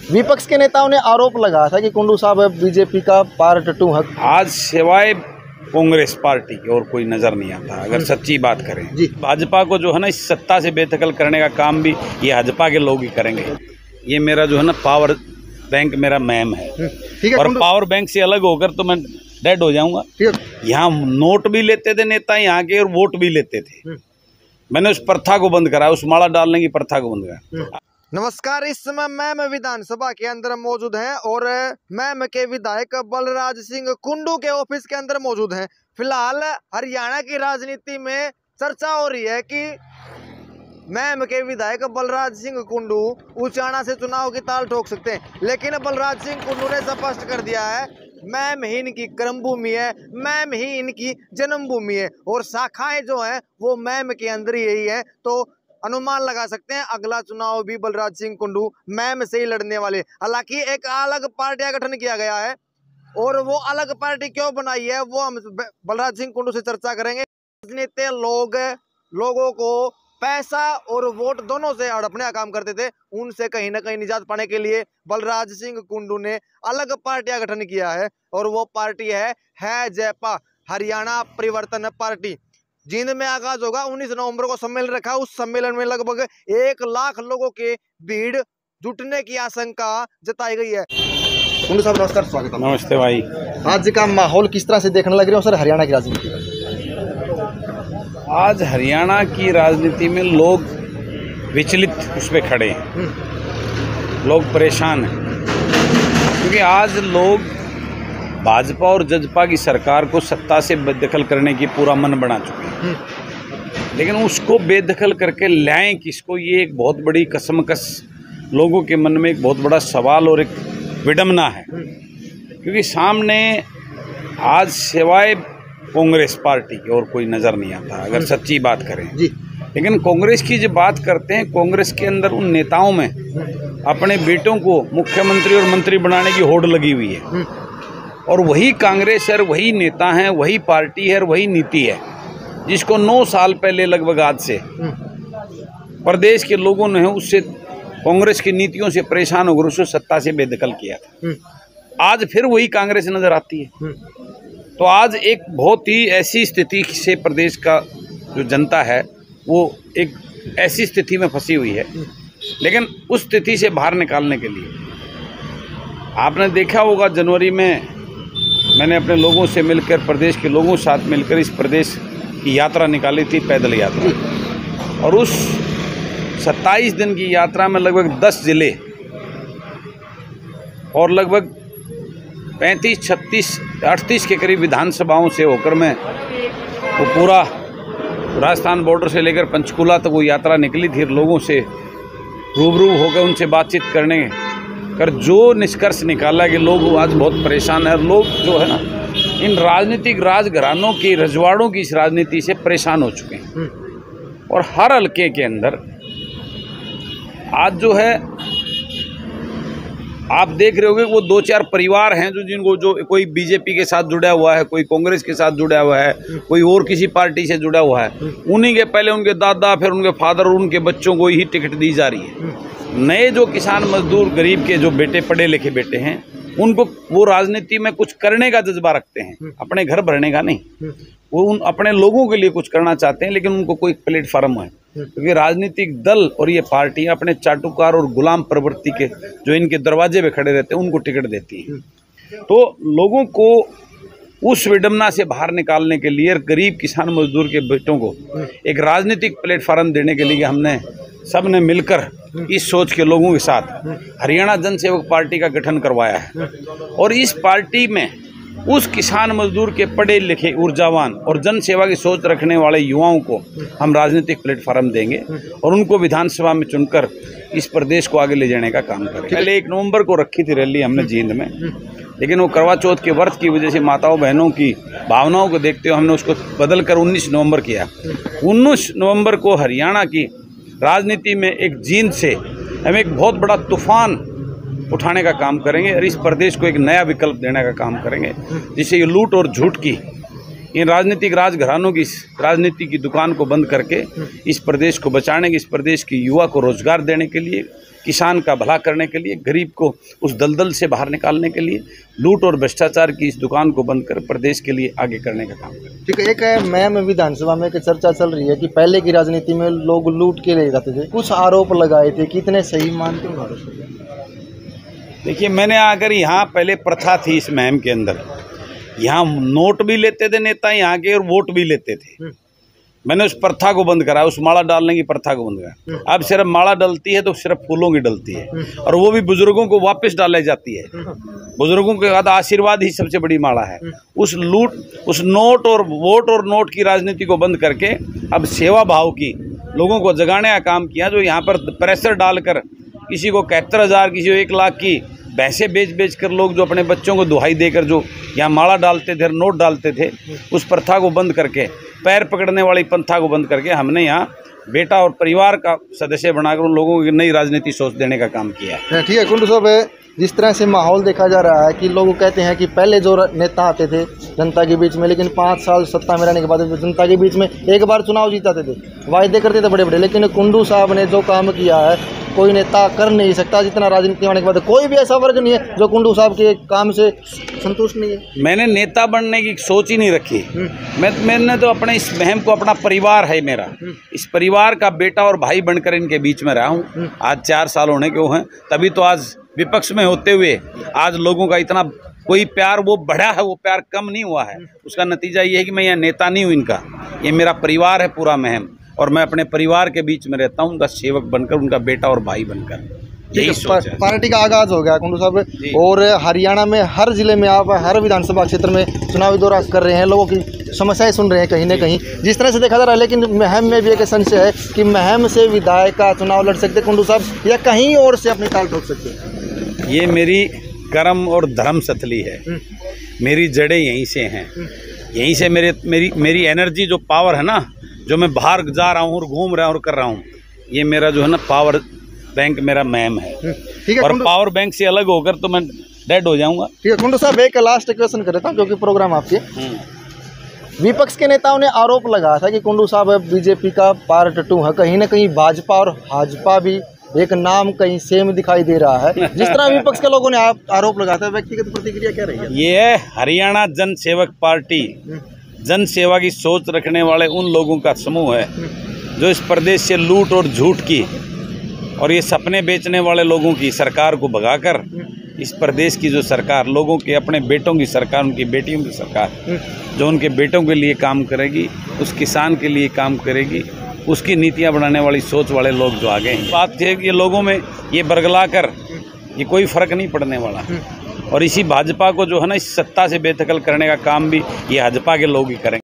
विपक्ष के नेताओं ने आरोप लगाया था कि कुंडू साहब बीजेपी का पार्ट टू हक। आज सिवाय कांग्रेस पार्टी की और कोई नजर नहीं आता अगर सच्ची बात करें जी। भाजपा को जो है ना इस सत्ता से बेदखल करने का काम भी ये भाजपा के लोग ही करेंगे। ये मेरा जो है ना पावर बैंक मेरा मैम है और पावर बैंक से अलग होकर तो मैं डेड हो जाऊंगा। यहाँ नोट भी लेते थे नेता यहाँ के और वोट भी लेते थे। मैंने उस प्रथा को बंद करा, उस माला डालने की प्रथा को बंद करा। नमस्कार, इस समय मैम विधानसभा के अंदर मौजूद हैं और मैम के विधायक बलराज सिंह कुंडू के ऑफिस के अंदर मौजूद हैं। फिलहाल हरियाणा की राजनीति में चर्चा हो रही है कि मैम के विधायक बलराज सिंह कुंडू उचाना से चुनाव की ताल ठोक सकते हैं, लेकिन बलराज सिंह कुंडू ने स्पष्ट कर दिया है मैम ही इनकी कर्मभूमि है, मैम ही इनकी जन्मभूमि है और शाखाएं जो है वो मैम के अंदर ही है। तो अनुमान लगा सकते हैं अगला चुनाव भी बलराज सिंह कुंडू मैम से ही लड़ने वाले। हालांकि एक अलग पार्टी का गठन किया गया है और वो अलग पार्टी क्यों बनाई है वो हम बलराज सिंह कुंडू से चर्चा करेंगे। राजनीति लोगों को पैसा और वोट दोनों से हड़पने का काम करते थे, उनसे कहीं ना कहीं निजात पाने के लिए बलराज सिंह कुंडू ने अलग पार्टी का गठन किया है और वो पार्टी है जयपा, हरियाणा परिवर्तन पार्टी। जींद में आगाज होगा, 19 नवंबर को सम्मेलन रखा। उस सम्मेलन में लगभग 1 लाख लोगों के भीड़ जुटने की आशंका जताई गई है। कुंडू साहब नमस्कार, स्वागत है। नमस्ते भाई। आज का माहौल किस तरह से देखने लग रहे हो सर हरियाणा की राजनीति में? आज हरियाणा की राजनीति में लोग विचलित उस पर खड़े हैं, लोग परेशान हैं क्योंकि आज लोग भाजपा और जजपा की सरकार को सत्ता से बेदखल करने की पूरा मन बना चुके हैं, लेकिन उसको बेदखल करके लाएं किसको, ये एक बहुत बड़ी कसमकस लोगों के मन में एक बहुत बड़ा सवाल और एक विडंबना है। क्योंकि सामने आज सिवाय कांग्रेस पार्टी की और कोई नज़र नहीं आता अगर सच्ची बात करें जी। लेकिन कांग्रेस की जब बात करते हैं, कांग्रेस के अंदर उन नेताओं में अपने बेटों को मुख्यमंत्री और मंत्री बनाने की होड़ लगी हुई है और वही कांग्रेस है, वही नेता हैं, वही पार्टी है और वही नीति है जिसको 9 साल पहले लगभग आज से प्रदेश के लोगों ने उससे कांग्रेस की नीतियों से परेशान होकर उसको सत्ता से बेदखल किया था। आज फिर वही कांग्रेस नजर आती है। तो आज एक बहुत ही ऐसी स्थिति से प्रदेश का जो जनता है वो एक ऐसी स्थिति में फंसी हुई है, लेकिन उस स्थिति से बाहर निकालने के लिए आपने देखा होगा जनवरी में मैंने अपने लोगों से मिलकर, प्रदेश के लोगों के साथ मिलकर इस प्रदेश की यात्रा निकाली थी, पैदल यात्रा, और उस 27 दिन की यात्रा में लगभग 10 जिले और लगभग 35, 36, 38 के करीब विधानसभाओं से होकर मैं वो पूरा राजस्थान बॉर्डर से लेकर पंचकुला तक वो यात्रा निकली थी। लोगों से रूबरू होकर उनसे बातचीत करने कर जो निष्कर्ष निकाला कि लोग आज बहुत परेशान हैं और लोग जो है ना इन राजनीतिक राजघरानों की, रजवाड़ों की इस राजनीति से परेशान हो चुके हैं और हर हल्के के अंदर आज जो है आप देख रहे होगे वो 2-4 परिवार हैं जो कोई बीजेपी के साथ जुड़ा हुआ है, कोई कांग्रेस के साथ जुड़ा हुआ है, कोई और किसी पार्टी से जुड़ा हुआ है। उन्हीं के पहले उनके दादा, फिर उनके फादर और उनके बच्चों को ही टिकट दी जा रही है। नए जो किसान मजदूर गरीब के जो बेटे, पढ़े लिखे बेटे हैं, उनको वो राजनीति में कुछ करने का जज्बा रखते हैं, अपने घर भरने का नहीं। वो उन अपने लोगों के लिए कुछ करना चाहते हैं, लेकिन उनको कोई प्लेटफार्म है क्योंकि राजनीतिक दल और ये पार्टियां अपने चाटुकार और गुलाम प्रवृत्ति के जो इनके दरवाजे पे खड़े रहते हैं उनको टिकट देती हैं। तो लोगों को उस विडंबना से बाहर निकालने के लिए गरीब किसान मजदूर के बेटों को एक राजनीतिक प्लेटफार्म देने के लिए हमने सब ने मिलकर इस सोच के लोगों के साथ हरियाणा जन सेवक पार्टी का गठन करवाया है और इस पार्टी में उस किसान मजदूर के पढ़े लिखे, ऊर्जावान और जन सेवा की सोच रखने वाले युवाओं को हम राजनीतिक प्लेटफार्म देंगे और उनको विधानसभा में चुनकर इस प्रदेश को आगे ले जाने का काम करेंगे। पहले 1 नवंबर को रखी थी रैली हमने जींद में, लेकिन वो करवा चौथ के व्रत की वजह से माताओं बहनों की भावनाओं को देखते हुए हमने उसको बदल कर 19 नवंबर किया। 19 नवंबर को हरियाणा की राजनीति में एक जींद से हम एक बहुत बड़ा तूफान उठाने का काम करेंगे और इस प्रदेश को एक नया विकल्प देने का काम करेंगे, जिससे ये लूट और झूठ की इन राजनीतिक राजघरानों की राजनीति की दुकान को बंद करके इस प्रदेश को बचाने के, इस प्रदेश की युवा को रोजगार देने के लिए किसान का भला करने के लिए, गरीब को उस दलदल से बाहर निकालने के लिए, लूट और भ्रष्टाचार की इस दुकान को बंद कर प्रदेश के लिए आगे करने का काम करें। ठीक है, एक है मैम विधानसभा में एक चर्चा चल रही है कि पहले की राजनीति में लोग लूट के ले जाते थे, कुछ आरोप लगाए थे, कितने सही मानते हो? देखिए, मैंने आकर यहाँ पहले प्रथा थी इस मुहिम के अंदर, यहाँ नोट भी लेते थे नेता यहाँ के और वोट भी लेते थे। मैंने उस प्रथा को बंद करा, उस माला डालने की प्रथा को बंद करा। अब सिर्फ माला डलती है तो सिर्फ फूलों की डलती है, और वो भी बुजुर्गों को वापस डाले जाती है। बुजुर्गों के बाद आशीर्वाद ही सबसे बड़ी माला है। उस नोट और वोट और नोट की राजनीति को बंद करके अब सेवा भाव की लोगों को जगाने का काम किया। जो यहाँ पर प्रेशर डालकर किसी को 71,000, किसी को 1 लाख की भैंसे बेच कर लोग जो अपने बच्चों को दुहाई देकर जो यहाँ माला डालते थे, नोट डालते थे, उस प्रथा को बंद करके, पैर पकड़ने वाली पंथा को बंद करके हमने यहाँ बेटा और परिवार का सदस्य बनाकर उन लोगों को नई राजनीति सोच देने का काम किया है। ठीक है कुंडू साहब, जिस तरह से माहौल देखा जा रहा है कि लोग कहते हैं कि पहले जो नेता आते थे जनता के बीच में, लेकिन 5 साल सत्ता में रहने के बाद जनता के बीच में एक बार चुनाव जीताते थे, वायदे करते थे बड़े बड़े, लेकिन कुंडू साहब ने जो काम किया है कोई नेता कर नहीं सकता। जितना राजनीति आने के बाद कोई भी ऐसा वर्ग नहीं है जो कुंडू साहब के काम से संतुष्ट नहीं है। मैंने नेता बनने की सोच ही नहीं रखी। मैंने तो अपने इस मुहिम को, अपना परिवार है मेरा, इस परिवार का बेटा और भाई बनकर इनके बीच में रहा हूँ। आज 4 साल होने के हैं, तभी तो आज विपक्ष में होते हुए आज लोगों का इतना कोई प्यार वो बढ़ा है, वो प्यार कम नहीं हुआ है। उसका नतीजा ये है कि मैं यहाँ नेता नहीं हूँ इनका, ये मेरा परिवार है पूरा मुहिम, और मैं अपने परिवार के बीच में रहता हूँ, उनका सेवक बनकर, उनका बेटा और भाई बनकर। यही सोच है। पार्टी का आगाज हो गया कुंडू साहब, और हरियाणा में हर जिले में आप हर विधानसभा क्षेत्र में चुनावी दौरा कर रहे हैं, लोगों की समस्याएं सुन रहे हैं कहीं ना कहीं, जिस तरह से देखा जा रहा है। लेकिन मुहिम में भी एक संशय है कि मुहिम से विधायक का चुनाव लड़ सकते कुंडू साहब, या कहीं और से अपनी ताल ठोक सकते हैं? ये मेरी कर्म और धर्म सतली है, मेरी जड़ें यहीं से हैं, यहीं से मेरी एनर्जी जो पावर है ना, जो मैं बाहर जा रहा हूँ और घूम रहा हूँ और कर रहा हूँ, ये मेरा जो है ना पावर बैंक मेरा मुहिम है। ठीक है, और पावर बैंक से अलग होकर तो मैं डेड हो जाऊंगा। ठीक है कुंडू साहब, एक लास्ट क्वेश्चन कर देता हूँ क्योंकि प्रोग्राम आपके। विपक्ष के नेताओं ने आरोप लगाया था कि कुंडू साहब बीजेपी का पार्ट 2 है, कहीं ना कहीं भाजपा और भाजपा भी एक नाम कहीं सेम दिखाई दे रहा है। जिस तरह विपक्ष के लोगों ने आरोप लगाया था, व्यक्तिगत प्रतिक्रिया क्या रही है? ये है हरियाणा जन सेवक पार्टी, जन सेवा की सोच रखने वाले उन लोगों का समूह है जो इस प्रदेश से लूट और झूठ की और ये सपने बेचने वाले लोगों की सरकार को भगाकर इस प्रदेश की जो सरकार, लोगों के अपने बेटों की सरकार, उनकी बेटियों की सरकार, जो उनके बेटों के लिए काम करेगी, उस किसान के लिए काम करेगी, उसकी नीतियां बनाने वाली सोच वाले लोग जो आगे हैं। बात है कि ये लोगों में ये बरगला कर ये कोई फर्क नहीं पड़ने वाला, और इसी भाजपा को जो है ना इस सत्ता से बेदखल करने का काम भी ये भाजपा के लोग ही करेंगे।